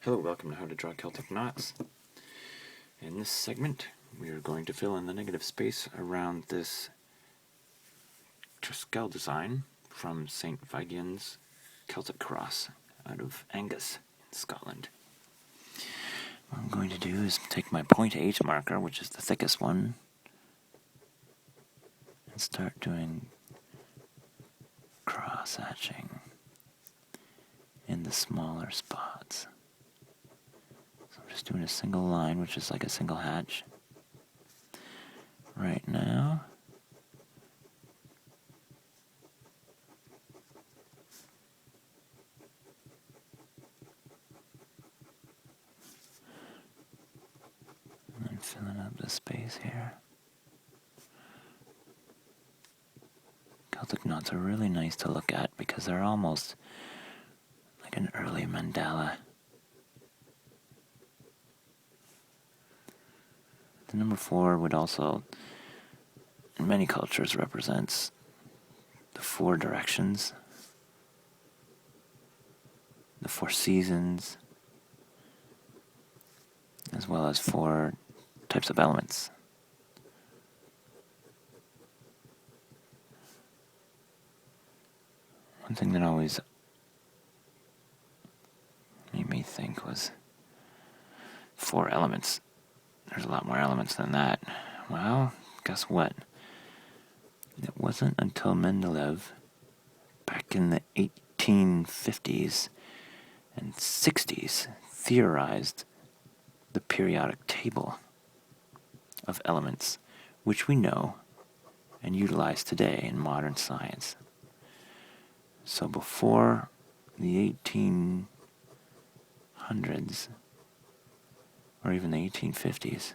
Hello, welcome to How to Draw Celtic Knots. In this segment, we are going to fill in the negative space around this Triskele design from St. Vigeans Celtic cross out of Angus in Scotland. What I'm going to do is take my 0.8 marker, which is the thickest one, and start doing cross hatching in the smaller spots. Just doing a single line, which is like a single hatch. Right now, and then filling up the space here. Celtic knots are really nice to look at because they're almost like an early mandala. The number 4 would also, in many cultures, represents the 4 directions, the 4 seasons, as well as 4 types of elements. One thing that always made me think was 4 elements. There's a lot more elements than that. Well, guess what? It wasn't until Mendeleev, back in the 1850s and 60s, theorized the periodic table of elements, which we know and utilize today in modern science. So before the 1800s, or even the 1850s,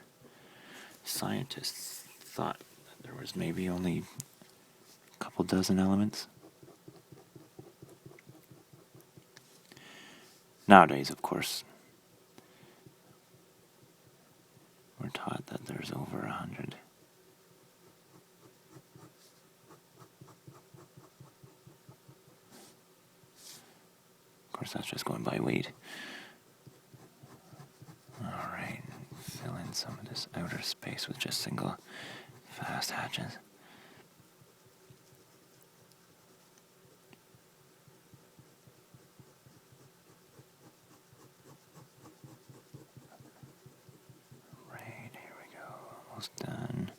scientists thought that there was maybe only a couple dozen elements. Nowadays, of course, we're taught that there's over 100. Of course, that's just going by weight. Alright, fill in some of this outer space with just single fast hatches. Right, here we go, almost done.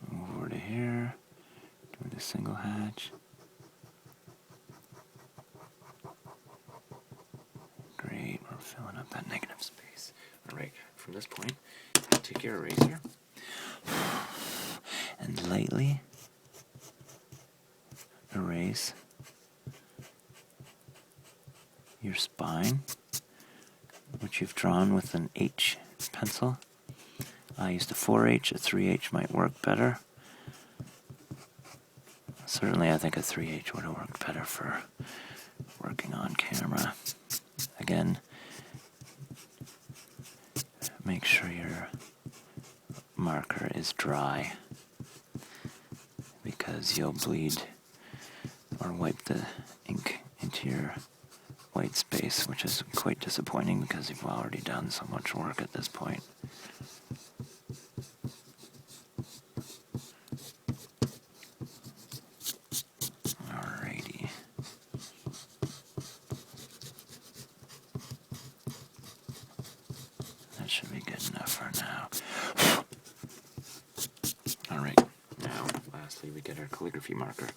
Move over to here, do the single hatch. Great, we're filling up that negative space. Alright, from this point, take your eraser and lightly erase your spine, which you've drawn with an H pencil. I used a 4H, a 3H might work better. Certainly I think a 3H would have worked better for working on camera. Again, make sure your marker is dry, because you'll bleed or wipe the ink into your white space, which is quite disappointing because you've already done so much work at this point. Alrighty. That should be good enough for now. Alright, now lastly we get our calligraphy marker,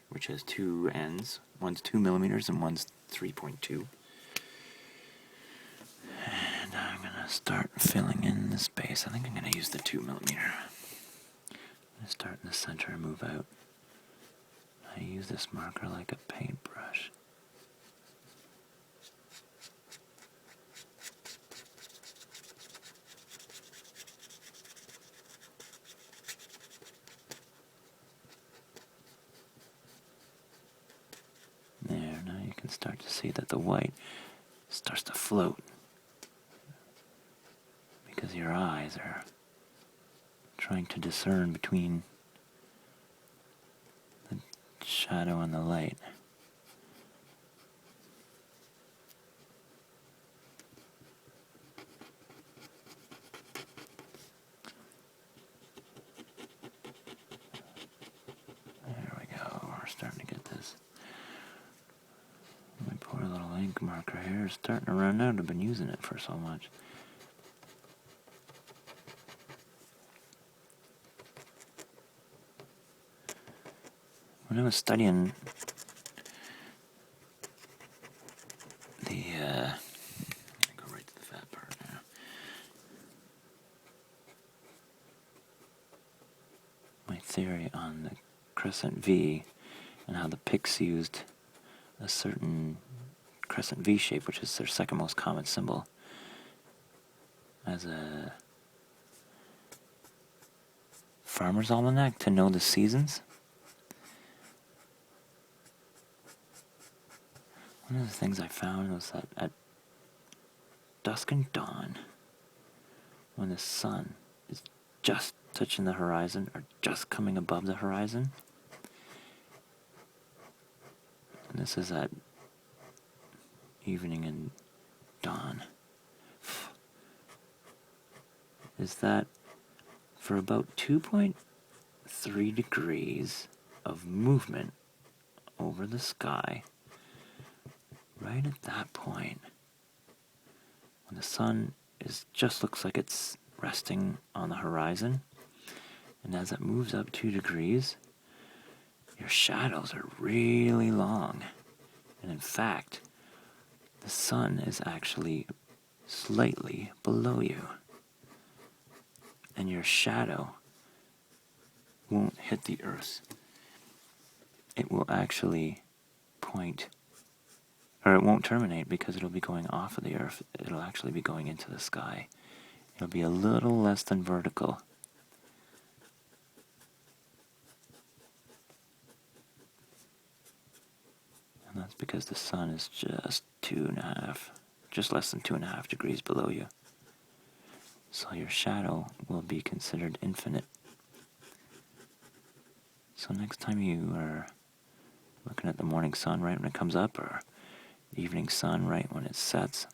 which has 2 ends. One's 2 millimeters and one's 3.2. And I'm going to start filling in the space. I think I'm going to use the 2 millimeter. I'm going to start in the center and move out. I use this marker like a paintbrush. There, now you can start to see that the white starts to float because your eyes are trying to discern between the shadow and the light. ink marker here is starting to run out. I've been using it for so much. When I was studying the, go right to the fat part now. My theory on the crescent V and how the Picts used a certain crescent V shape, which is their second most common symbol, as a farmer's almanac to know the seasons. One of the things I found was that at dusk and dawn, when the sun is just touching the horizon or just coming above the horizon, and this is at evening and dawn, is that for about 2.3 degrees of movement over the sky, right at that point, when the sun just looks like it's resting on the horizon, and as it moves up 2 degrees, your shadows are really long. And in fact, the sun is actually slightly below you. And your shadow won't hit the earth. It will actually point, or it won't terminate because it'll be going off of the earth. It'll actually be going into the sky. It'll be a little less than vertical. And that's because the sun is just less than 2.5 degrees below you. So your shadow will be considered infinite. So next time you are looking at the morning sun right when it comes up, or the evening sun right when it sets,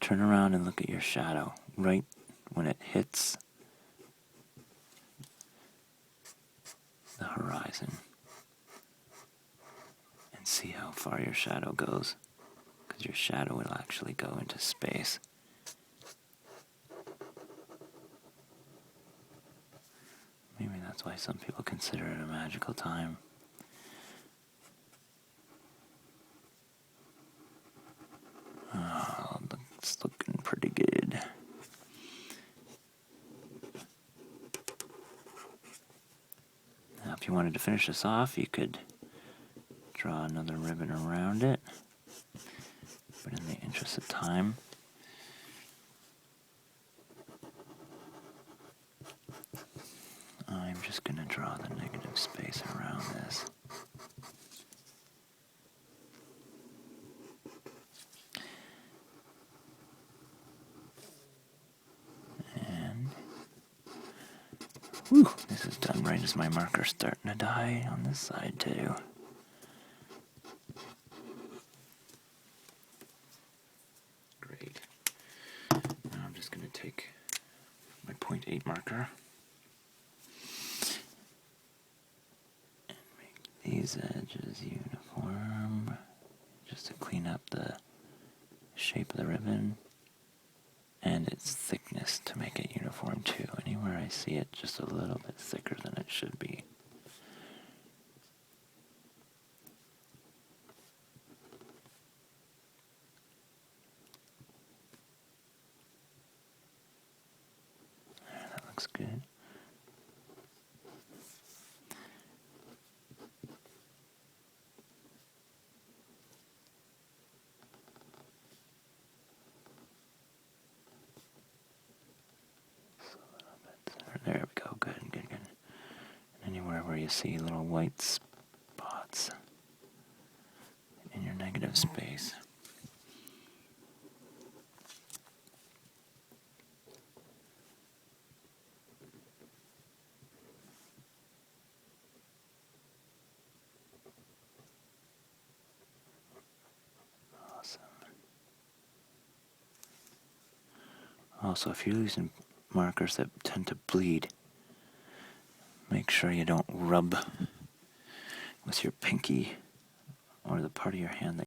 turn around and look at your shadow right when it hits the horizon. And see how far your shadow goes. Because your shadow will actually go into space. Maybe that's why some people consider it a magical time. Oh, it's looking pretty good. Now, if you wanted to finish this off, you could draw another ribbon around it. But in the interest of time, I'm just going to draw the negative space around this. And, whew, this is done right as my marker's starting to die on this side too. Great. Now I'm just going to take my 0.8 marker and make these edges uniform, just to clean up the shape of the ribbon and its thickness to make it uniform too. Anywhere I see it just a little bit thicker than it should be. That looks good. There we go, good. And anywhere where you see little white spots in your negative space. Awesome. Also, if you're using markers that tend to bleed, make sure you don't rub with your pinky or the part of your hand that